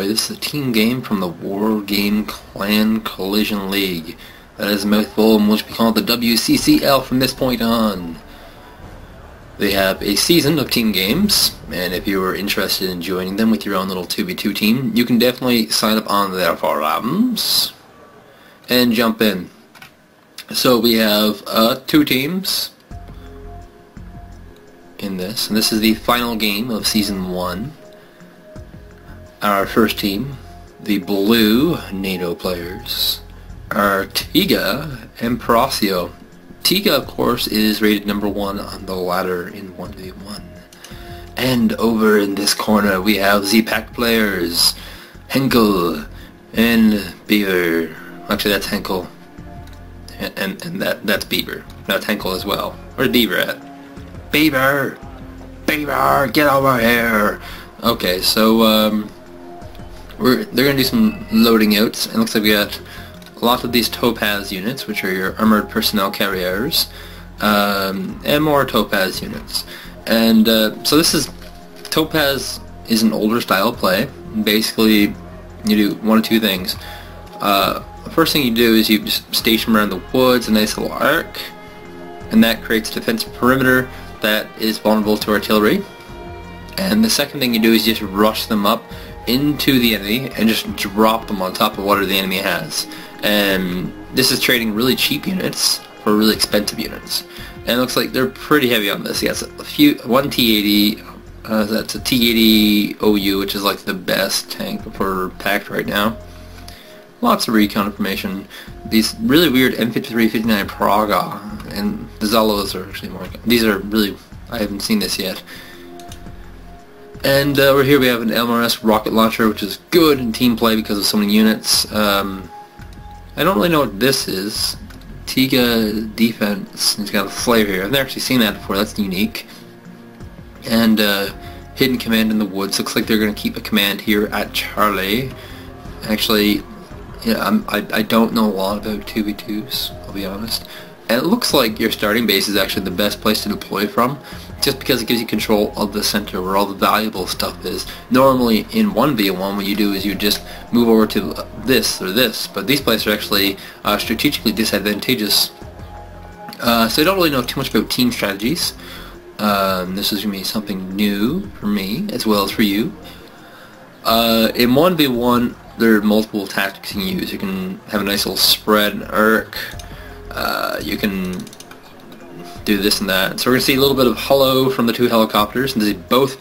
everybody. This is a team game from the War Game Clan Collision League. That is a mouthful, and which we call the WCCL from this point on. They have a season of team games, and if you are interested in joining them with your own little 2v2 team, you can definitely sign up on their forums and jump in. So we have 2 teams in this, and this is the final game of Season 1. Our first team, the blue NATO players, are Tigga and Prassio. Tigga, of course, is rated number 1 on the ladder in 1v1. And over in this corner we have the pack players, Henkell and beaver. Actually, that's Henkell. And that's beaver. That's Henkell as well. Where's beaver at? Beaver! Beaver! Get over here! Okay, so they're going to do some loading outs, and it looks like we got a lot of these topaz units, which are your armored personnel carriers, and more topaz units. And so this is, topaz is an older style play. Basically, you do one of 2 things. The first thing you do is you just station around the woods a nice little arc, and that creates a defensive perimeter that is vulnerable to artillery. And the second thing you do is you just rush them up into the enemy and just drop them on top of whatever the enemy has. And this is trading really cheap units for really expensive units. And it looks like they're pretty heavy on this. Yes, one T80, that's a T80 OU, which is like the best tank for packed right now. Lots of recon information. These really weird M53, 59 Praga, and the Zalos are actually more. These are really, I haven't seen this yet. And over here we have an LMRS rocket launcher, which is good in team play because of so many units. I don't really know what this is. Tigga defense. He's got a flare here. I've never actually seen that before. That's unique. And hidden command in the woods. Looks like they're going to keep a command here at Charlie. Actually, yeah, I don't know a lot about 2v2s, I'll be honest. And it looks like your starting base is actually the best place to deploy from, just because it gives you control of the center where all the valuable stuff is. Normally in 1v1 what you do is you just move over to this or this, but these places are actually strategically disadvantageous. So I don't really know too much about team strategies. This is going to be something new for me as well as for you. In 1v1 there are multiple tactics you can use. You can have a nice little spread arc. You can do this and that. So we're going to see a little bit of hello from the 2 helicopters, and they both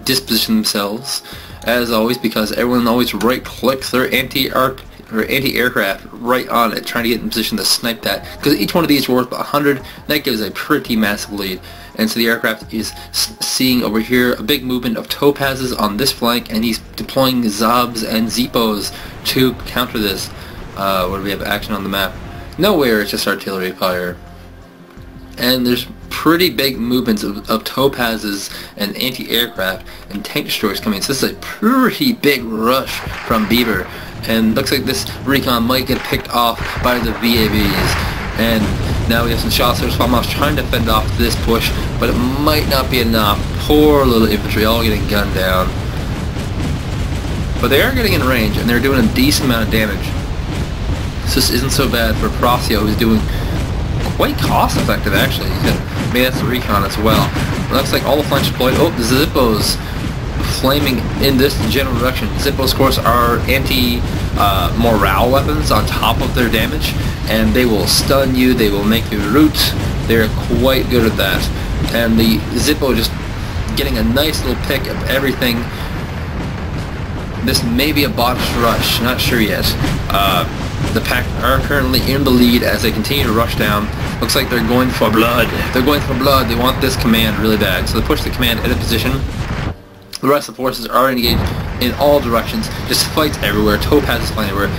disposition themselves, as always, because everyone always right-clicks their anti-aircraft right on it, trying to get in position to snipe that, because each one of these are worth 100. That gives a pretty massive lead. And so the aircraft is seeing over here a big movement of topazes on this flank, and he's deploying Zobs and Zipos to counter this. Where do we have action on the map? Nowhere, it's just artillery fire. And there's pretty big movements of topazes and anti-aircraft and tank destroyers coming. So this is a pretty big rush from Beaver. And looks like this recon might get picked off by the VAVs. And now we have some shots. There's Falmouth trying to fend off this push, but it might not be enough. Poor little infantry, all getting gunned down. But they are getting in range, and they're doing a decent amount of damage. So this isn't so bad for Prassio, who's doing quite cost effective actually. Maybe that's the recon as well. It looks like all the flanks deployed. Oh, the Zippos flaming in this general direction. Zippos, of course, are anti-morale weapons on top of their damage, and they will stun you, they will make you root. They're quite good at that. And the Zippo just getting a nice little pick of everything. This may be a botched rush, not sure yet. The pack are currently in the lead as they continue to rush down. Looks like they're going for blood. They're going for blood. They want this command really bad. So they push the command into position. The rest of the forces are engaged in all directions. Just fights everywhere. Topaz is flying everywhere.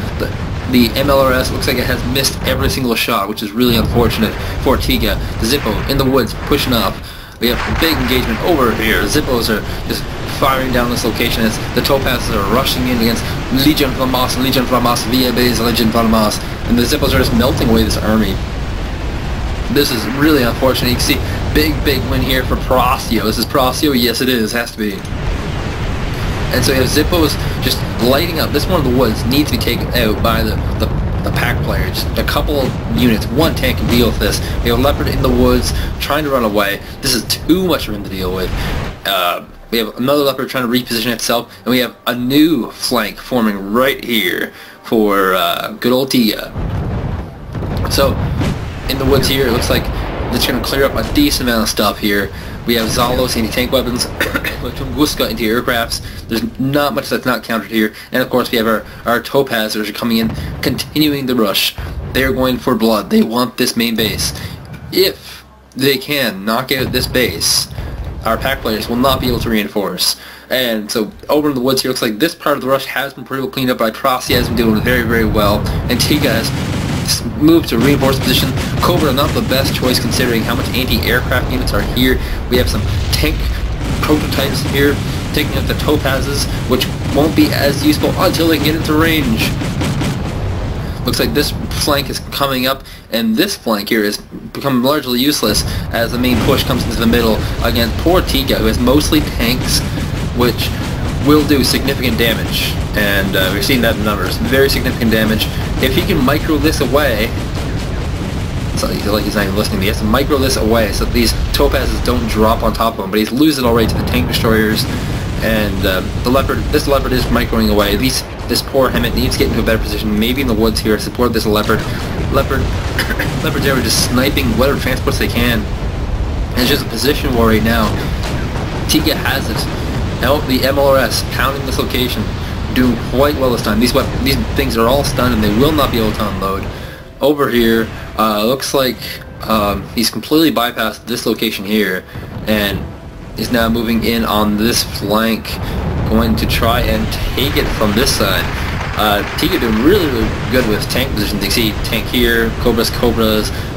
The MLRS looks like it has missed every single shot, which is really unfortunate for Tigga. The Zippo in the woods pushing off. We have a big engagement over here. The Zippos are just firing down this location as the topazes are rushing in against Legion Flamas and Legion Flamas via base Legion Flamas, and the Zippos are just melting away this army. This is really unfortunate. You can see big win here for Prassio. This is Prassio? Yes it is, has to be. And so you have Zippos just lighting up. This one of the woods needs to be taken out by the pack players. A couple of units, one tank can deal with this. We have a leopard in the woods trying to run away. This is too much for him to deal with. We have another leopard trying to reposition itself, and we have a new flank forming right here for good old Tigga. So, in the woods here, it looks like it's going to clear up a decent amount of stuff here. We have Zalos anti-tank weapons, with Tunguska anti-aircrafts. There's not much that's not countered here. And of course we have our Topaz that are coming in, continuing the rush. They're going for blood. They want this main base. If they can knock out this base, our pack players will not be able to reinforce. And so over in the woods here, looks like this part of the rush has been pretty well cleaned up by Prassio, has been doing very, very well. And Tigga has moved to reinforced position. Cobra not the best choice considering how much anti-aircraft units are here. We have some tank prototypes here taking out the Topazes, which won't be as useful until they can get into range. Looks like this flank is coming up, and this flank here is becoming largely useless as the main push comes into the middle against poor Tigga, who has mostly tanks, which will do significant damage. And we've seen that in numbers. Very significant damage. If he can micro this away, it's like he's not even listening to me. He has to micro this away so that these Topazes don't drop on top of him, but he's losing already to the tank destroyers. And this leopard is microing away. At least this poor Hemet needs to get into a better position, maybe in the woods here, to support this leopard. Leopards are just sniping whatever transports they can. And it's just a position war right now. Tigga has it. Now the MLRS pounding this location, doing quite well this time. These things are all stunned and they will not be able to unload. Over here, looks like he's completely bypassed this location here and is now moving in on this flank, going to try and take it from this side. Tigga doing really, really good with tank positions. You see tank here, Cobras,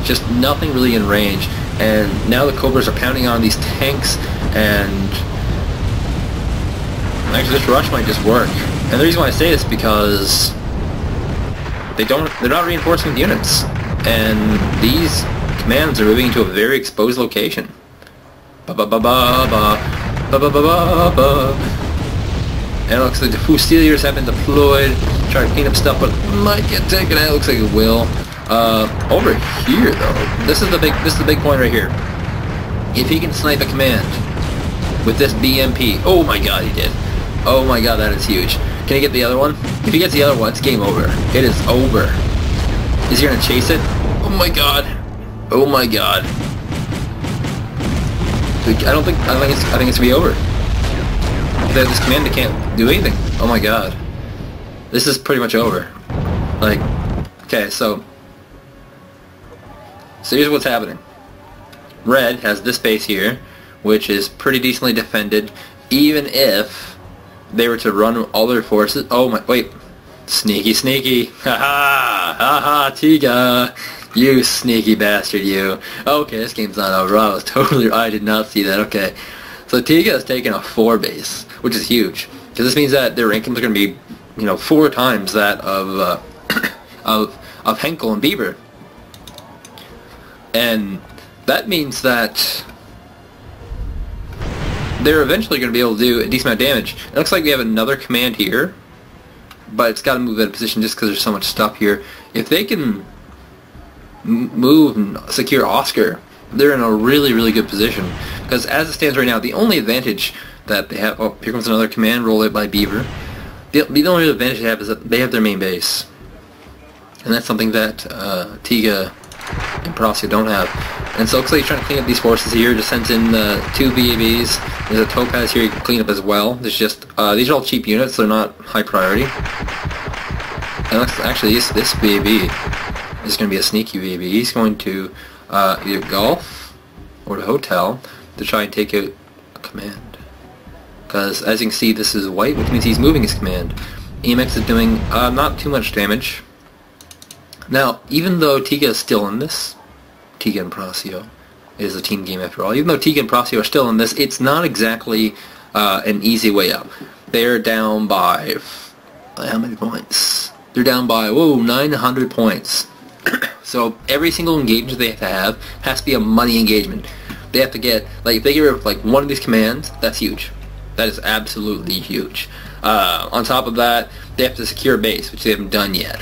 just nothing really in range. And now the Cobras are pounding on these tanks, and actually this rush might just work. And the reason why I say this is because they're not reinforcing with units, and these commands are moving into a very exposed location. And it looks like the Fusiliers have been deployed, trying to clean up stuff, but might get taken out. Looks like it will. Over here though, this is the big point right here. If he can snipe a command with this BMP, oh my god, he did. Oh my god, that is huge. Can he get the other one? If he gets the other one, it's game over. It is over. Is he gonna chase it? Oh my god. Oh my god. I think it's gonna be over. This commander can't do anything. Oh my god. This is pretty much over. Like, okay, so here's what's happening. Red has this base here, which is pretty decently defended, even if they were to run all their forces. Oh my, wait. Sneaky. Haha, haha, Tigga. You sneaky bastard, you. Okay, this game's not over. I did not see that. Okay. So Tigga has taken a 4 base, which is huge. Because this means that their rankings are going to be, 4 times that of Henkell and Beaver. And that means that they're eventually going to be able to do a decent amount of damage. It looks like we have another command here, but it's got to move out of position just because there's so much stuff here. If they can move and secure Oscar, they're in a really, really good position. Because as it stands right now, the only advantage that they have... Oh, here comes another command rolled out by Beaver. The only advantage they have is that they have their main base. And that's something that Tigga and Prassio don't have. And so it looks like he's trying to clean up these forces here. Just sends in 2 BABs. There's a Topaz here you can clean up as well. There's just... these are all cheap units, so they're not high priority. And actually, this BAB is going to be a sneaky BAB. He's going to either golf or the hotel to try and take out a command. Because as you can see, this is white, which means he's moving his command. EMX is doing not too much damage. Now, even though Tigga is still in this, Tigga and Prassio, it is a team game after all. Even though Tigga and Prassio are still in this, it's not exactly an easy way up. They're down by how many points? They're down by 900 points. So every single engagement they have has to be a money engagement. They have to get, like, if they get rid of like one of these commands, that's huge. That is absolutely huge. On top of that, they have to secure base, which they haven't done yet.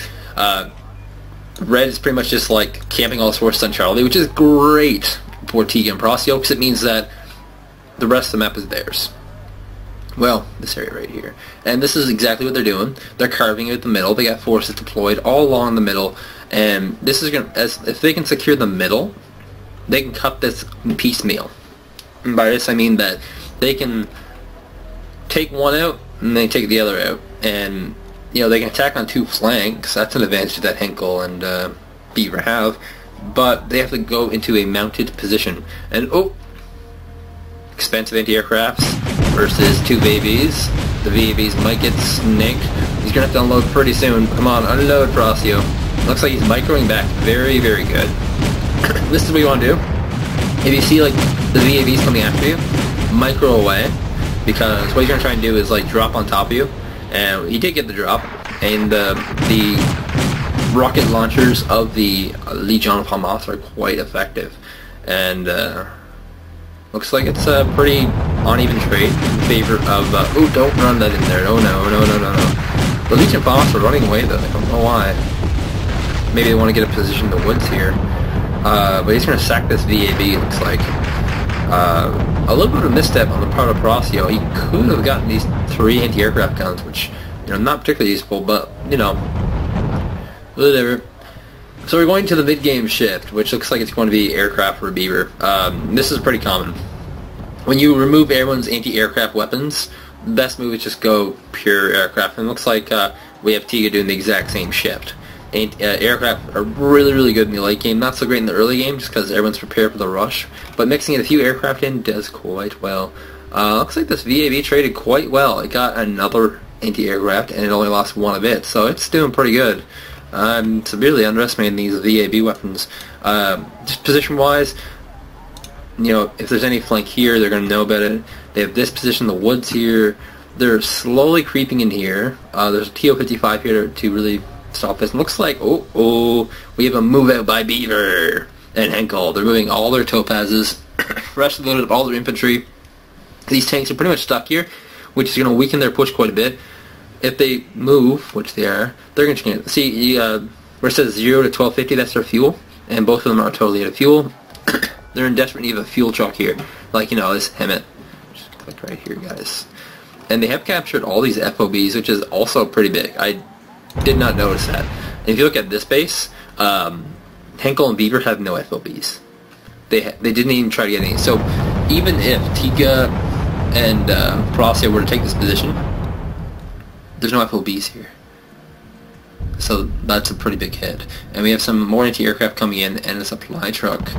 Red is pretty much just like camping all its forces on Charlie, which is great for Tigga and Prassio, because it means that the rest of the map is theirs. Well, this area right here. And this is exactly what they're doing. They're carving it at the middle. They got forces deployed all along the middle. And this is going to, if they can secure the middle, they can cut this piecemeal. And by this I mean that they can take one out and then take the other out. And, you know, they can attack on two flanks. That's an advantage that Henkell and Beaver have. But they have to go into a mounted position. And, oh! Expensive anti-aircrafts versus two VAVs. The VAVs might get snanked. He's going to have to unload pretty soon. Come on, unload Prassio. Looks like he's microing back. Very, very good. This is what you want to do. If you see like the VAVs coming after you, micro away, because what he's going to try and do is like drop on top of you. And he did get the drop. And the rocket launchers of the Legion of Hamas are quite effective. And looks like it's a pretty uneven trade in favor of... oh, don't run that in there. Oh, no, no, no, no, no. The Legion of Hamas are running away, though. I don't know why. Maybe they want to get a position in the woods here. But he's going to sack this VAB, it looks like. A little bit of a misstep on the part of Prassio. He could have gotten these 3 anti-aircraft guns, which, you know, not particularly useful, but, you know, whatever. So we're going to the mid-game shift, which looks like it's going to be aircraft for Beaver. This is pretty common. When you remove everyone's anti-aircraft weapons, the best move is just go pure aircraft. And it looks like we have Tigga doing the exact same shift. Aircraft are really, really good in the late game. Not so great in the early game, just because everyone's prepared for the rush. But mixing in a few aircraft in does quite well. Looks like this VAV traded quite well. It got another anti-aircraft, and it only lost one of it. So it's doing pretty good. I'm severely underestimating these VAB weapons. Just position-wise, you know, if there's any flank here, they're going to know about it. They have this position, the woods here. They're slowly creeping in here. There's a TO-55 here to really stop this. And looks like, oh, we have a move out by Beaver and Henkell. They're moving all their topazes, freshly loaded up all their infantry. These tanks are pretty much stuck here, which is going to weaken their push quite a bit. If they move, which they are, they're going to change. See, where it says 0 to 1250, that's their fuel, and both of them are totally out of fuel. They're in desperate need of a fuel truck here, like, you know, this Hemet. Just click right here, guys. And they have captured all these FOBs, which is also pretty big. I did not notice that. And if you look at this base, Henkell and Beaver have no FOBs. They didn't even try to get any. So even if Tigga and Prassio were to take this position, there's no FOBs here. So that's a pretty big hit. And we have some more anti-aircraft coming in and a supply truck.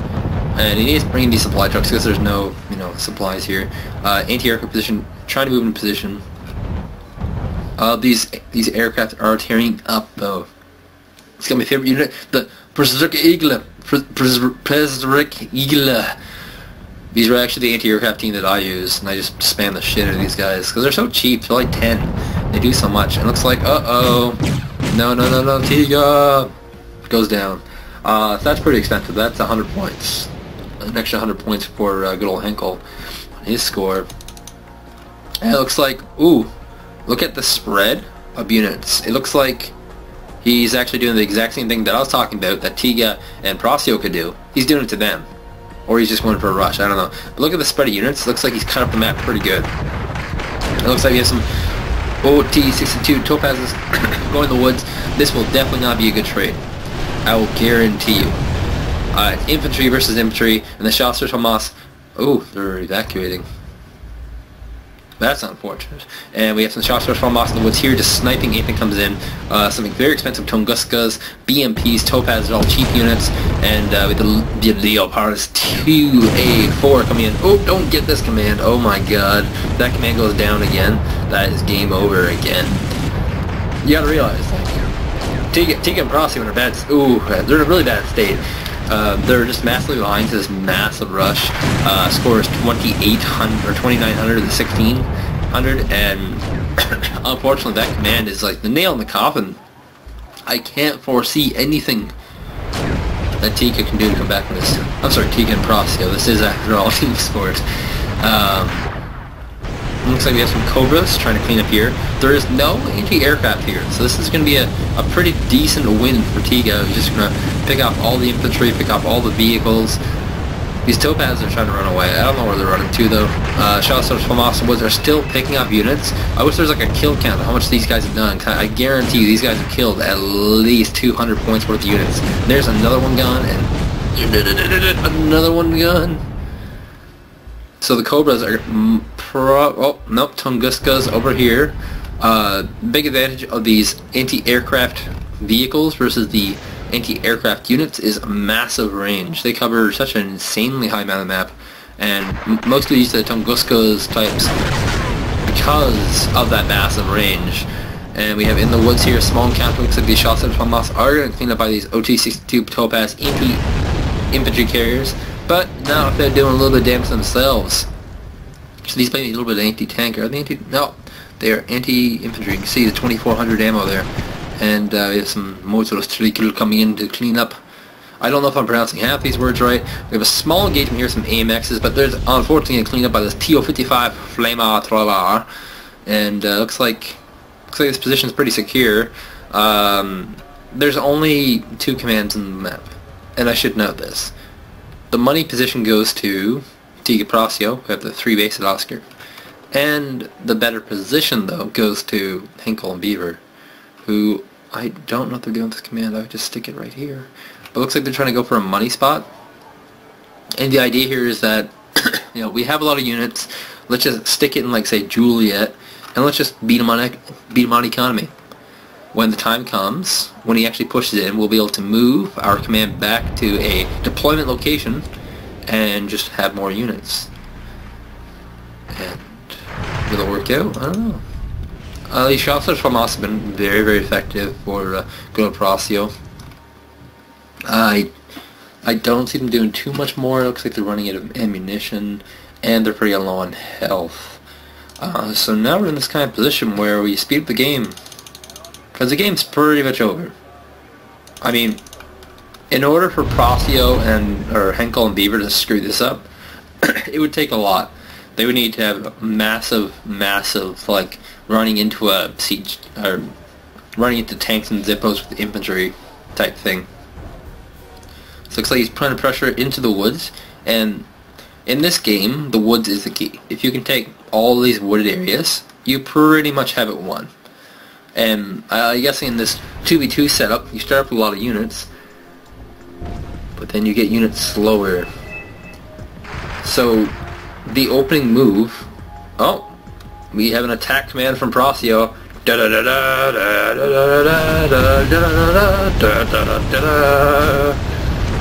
And he needs to bring in these supply trucks because there's no, you know, supplies here. Anti-aircraft position, trying to move in position. These aircraft are tearing up though. It's got my favorite unit, the Berserk Eagle. Berserk Eagle. These are actually the anti-aircraft team that I use, and I just spam the shit out of these guys because they're so cheap. They're like 10. They do so much. And it looks like, uh-oh. No, Tigga goes down. So that's pretty expensive. That's 100 points. An extra 100 points for good old Henkell on his score. And it looks like, ooh, look at the spread of units. It looks like he's actually doing the exact same thing that I was talking about that Tigga and Prassio could do. He's doing it to them. Or he's just going for a rush, I don't know. But look at the spread of units. It looks like he's cut up the map pretty good. It looks like he has some OT-62 topazes going in the woods. This will definitely not be a good trade. I will guarantee you. Infantry versus infantry, and the Shastras Hamas. Oh, they're evacuating. That's unfortunate. And we have some Shastras Hamas in the woods here, just sniping. Anything comes in. Something very expensive, Tunguskas, BMPs, Topazes, all cheap units, and with the Leopard's 2A4 coming in. Oh, don't get this command. Oh my god. That command goes down again. That is game over again. You gotta realize, like, Tigga and Prassio in a bad... Ooh, they're in a really bad state. They're just massively behind to this massive rush. Score is 2,800 or 2,900 to 1,600, and unfortunately that command is like the nail in the coffin. I can't foresee anything that Tigga can do to come back from this. I'm sorry, Tigga and Prassio. This is after all team sport. Looks like we have some Cobras trying to clean up here. There is no anti-aircraft here, so this is going to be a pretty decent win for Tigga. He's just going to pick off all the infantry, pick off all the vehicles. These Topaz are trying to run away. I don't know where they're running to though. Shoutouts from Austin Woods are still picking up units. I wish there was like a kill count of how much these guys have done. I guarantee you these guys have killed at least 200 points worth of units. There's another one gone and another one gone. So the Cobras are oh nope, Tunguska's over here. Big advantage of these anti-aircraft vehicles versus the anti-aircraft units is massive range. They cover such an insanely high amount of the map, and mostly use the Tunguska's types because of that massive range. And we have in the woods here small encounter. Looks like these shots at Hamas are going to clean up by these OT-62 Topaz infantry carriers, but now if they're doing a little bit of damage themselves. So these might be a little bit of anti-tank. Are they anti? No, they are anti-infantry. You can see the 2400 ammo there. And we have some motorcycle coming in to clean up. I don't know if I'm pronouncing half these words right. We have a small engagement here, some AMXs, but there's unfortunately cleaned up by this TO-55 Flamethrower. And looks like this position is pretty secure. There's only 2 commands in the map, and I should note this. The money position goes to Tigga Prassio, who have the 3 base at Oscar. And the better position, though, goes to Henkell and Beaver, who I don't know what they're doing with this command. I would just stick it right here. But it looks like they're trying to go for a money spot. And the idea here is that, you know, we have a lot of units. Let's just stick it in, like, say, Juliet, and let's just beat them on economy. When the time comes, when he actually pushes in, we'll be able to move our command back to a deployment location and just have more units. And will it work out? I don't know. These shots from Hamas have been very, very effective for good Prassio. I don't see them doing too much more. It looks like they're running out of ammunition, and they're pretty low on health. So now we're in this kind of position where we speed up the game, because the game's pretty much over. I mean, in order for Prassio or Henkell and Beaver to screw this up, it would take a lot. They would need to have massive, like, running into a siege, or running into tanks and Zippos with infantry type thing. So it looks like he's trying to pressure into the woods, and in this game, the woods is the key. If you can take all these wooded areas, you pretty much have it won. And I guess in this 2v2 setup, you start up with a lot of units, but then you get units slower. So the opening move, oh, we have an attack command from Prassio.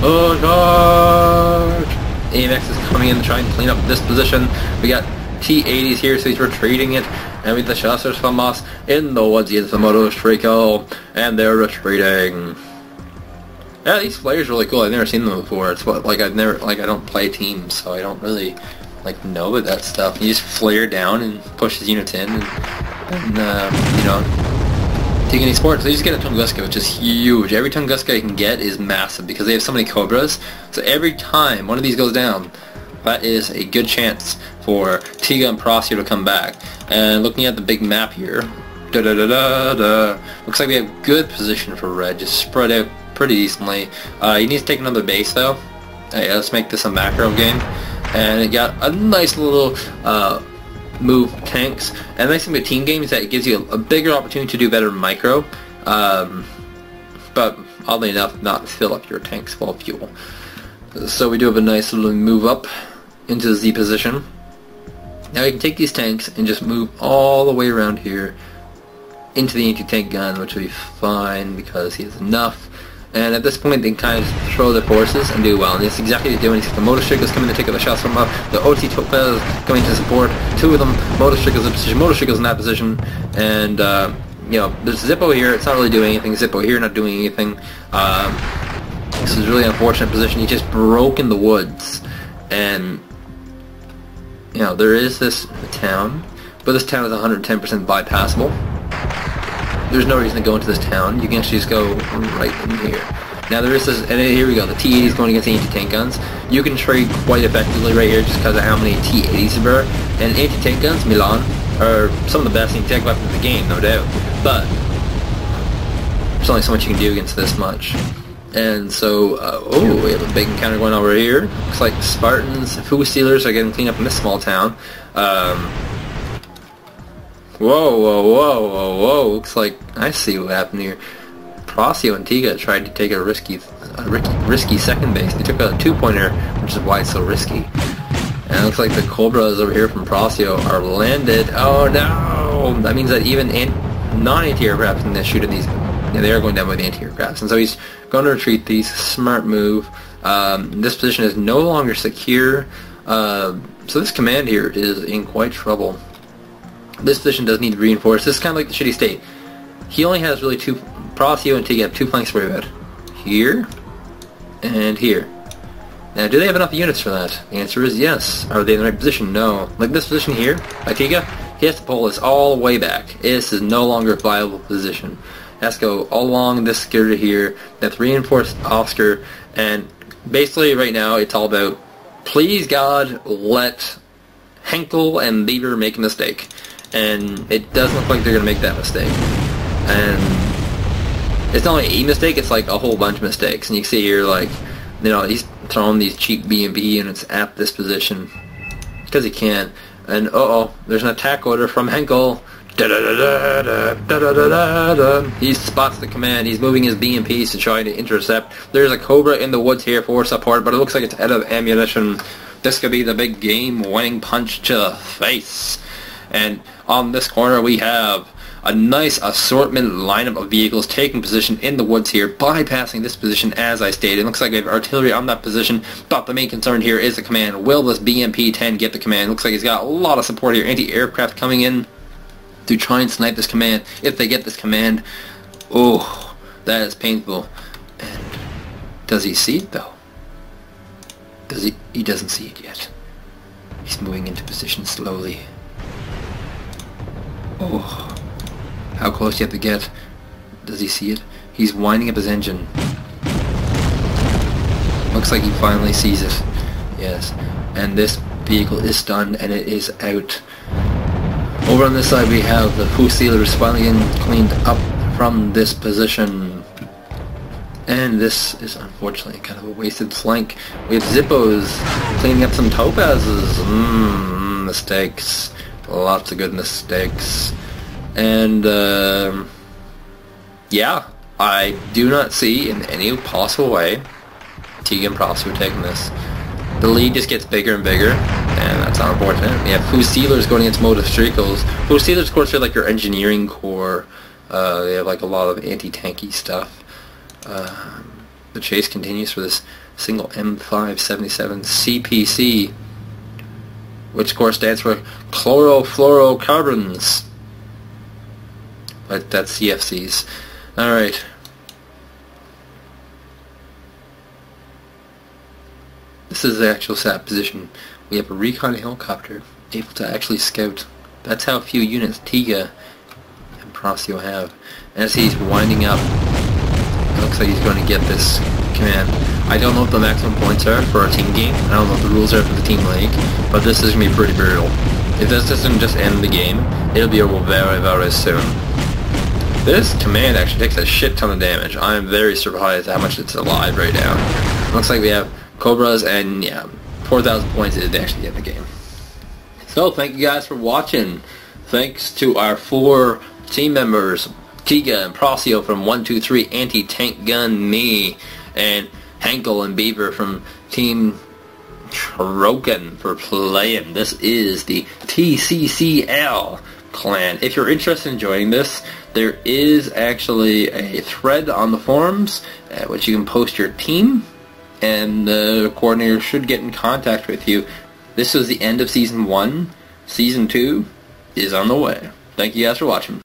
Oh god! AMX is coming in to try and clean up this position. We got T-80s here, so he's retreating it. And with the Shossers from us in the woods, it's the motorcycle, and they're retreating. Yeah, these flares are really cool. I've never seen them before. It's what, like, I don't play teams, so I don't really know about that stuff. You just flare down and push his units in, and you know, take any sports. So you just get a Tunguska, which is huge. Every Tunguska you can get is massive because they have so many Cobras. So every time one of these goes down, that is a good chance for Tigga and Prassio to come back. And looking at the big map here, looks like we have good position for red, just spread out pretty decently. He needs to take another base though. Hey, let's make this a macro game. And it got a nice little move tanks. And the nice thing about team games is that it gives you a bigger opportunity to do better micro. But oddly enough, not fill up your tanks full of fuel. So we do have a nice little move up into the Z position. Now you can take these tanks and just move all the way around here into the anti-tank gun, which will be fine because he has enough. And at this point, they can kind of throw their forces and do well. And that's exactly what they're doing. The motorcycles coming to take the shots from up. The OT Topaz coming to support. 2 of them, motorcycles in position. Motorcycles in that position. And, you know, there's Zippo here. It's not really doing anything. Zippo here, not doing anything. This is a really unfortunate position. He just broke in the woods. And, you know, there is this town. But this town is 110% bypassable. There's no reason to go into this town. You can actually just go right in here. Now there is this, and here we go, the T-80s going against the anti-tank guns. You can trade quite effectively right here just because of how many T-80s there are. And anti-tank guns, Milan, are some of the best anti-tank weapons in the game, no doubt. But there's only so much you can do against this much. And so, we have a big encounter going over here. Looks like Spartans, food stealers are getting cleaned up in this small town. Whoa. Looks like I see what happened here. Prassio and Tigga tried to take a risky second base. They took a 2-pointer, which is why it's so risky. And it looks like the Cobras over here from Prassio are landed. Oh no! That means that even non-anti-aircraft can shoot at these. Yeah, they are going down by the anti-aircrafts. And so he's going to retreat these. Smart move. This position is no longer secure. So this command here is in quite trouble. This position does need to be reinforced. This is kind of like the shitty state. He only has really two. Prassio and Tigga have 2 flanks to worry about. Here and here. Now, do they have enough units for that? The answer is yes. Are they in the right position? No. Like this position here, by Tigga, he has to pull this all the way back. This is no longer a viable position. It has to go all along this girder here. That's reinforced Oscar, and basically right now it's all about, please God, let Henkell and Beaver make a mistake. And it doesn't look like they're going to make that mistake. And it's not only a mistake, it's like a whole bunch of mistakes. And you can see here, like, you know, he's throwing these cheap B&B units at this position because he can. And there's an attack order from Henkell. He spots the command. He's moving his BMPs to try to intercept. There's a Cobra in the woods here for support, but it looks like it's out of ammunition. This could be the big game-winning punch to the face. And on this corner we have a nice assortment lineup of vehicles taking position in the woods here, bypassing this position as I stated. It looks like we have artillery on that position, but the main concern here is the command. Will this BMP-10 get the command? Looks like he's got a lot of support here. Anti-aircraft coming in to try and snipe this command. If they get this command, oh, that is painful. And does he see it though? Does he? He doesn't see it yet. He's moving into position slowly. Oh. How close do you have to get? Does he see it? He's winding up his engine. Looks like he finally sees it. Yes. And this vehicle is stunned and it is out. Over on this side we have the Foo Stealers finally getting cleaned up from this position. And this is unfortunately kind of a wasted flank. We have Zippos cleaning up some Topazes. Mistakes. Lots of good mistakes. And, yeah, I do not see in any possible way Tigga and Prassio taking this. The lead just gets bigger and bigger, and that's unfortunate. We have Foo Stealers going against Motive Streakles. Foo Stealers, of course, are like your engineering corps. They have like a lot of anti-tanky stuff. The chase continues for this single M577 CPC, which of course stands for chlorofluorocarbons. But that's CFCs. Alright. This is the actual SAP position. We have a recon helicopter able to actually scout. That's how few units Tigga and Prassio have. And as he's winding up, it looks like he's going to get this command. I don't know what the maximum points are for a team game. I don't know what the rules are for the team league. But this is going to be pretty brutal. If this doesn't just end the game, it'll be over very, very soon. This command actually takes a shit ton of damage. I am very surprised how much it's alive right now. Looks like we have Cobras and, yeah, 4,000 points is actually in the game. So, thank you guys for watching. Thanks to our 4 team members, Tigga and Prassio from 123 Anti-Tank Gun Me, and Henkell and Beaver from Team Troken for playing. This is the WCCL clan. If you're interested in joining this, there is actually a thread on the forums at which you can post your team, and the coordinator should get in contact with you. This was the end of Season 1. Season 2 is on the way. Thank you guys for watching.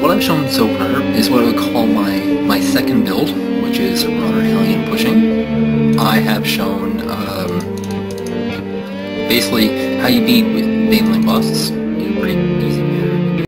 What I've shown so far is what I would call my second build, which is rather alien pushing. I have shown basically how you beat with mainline busts.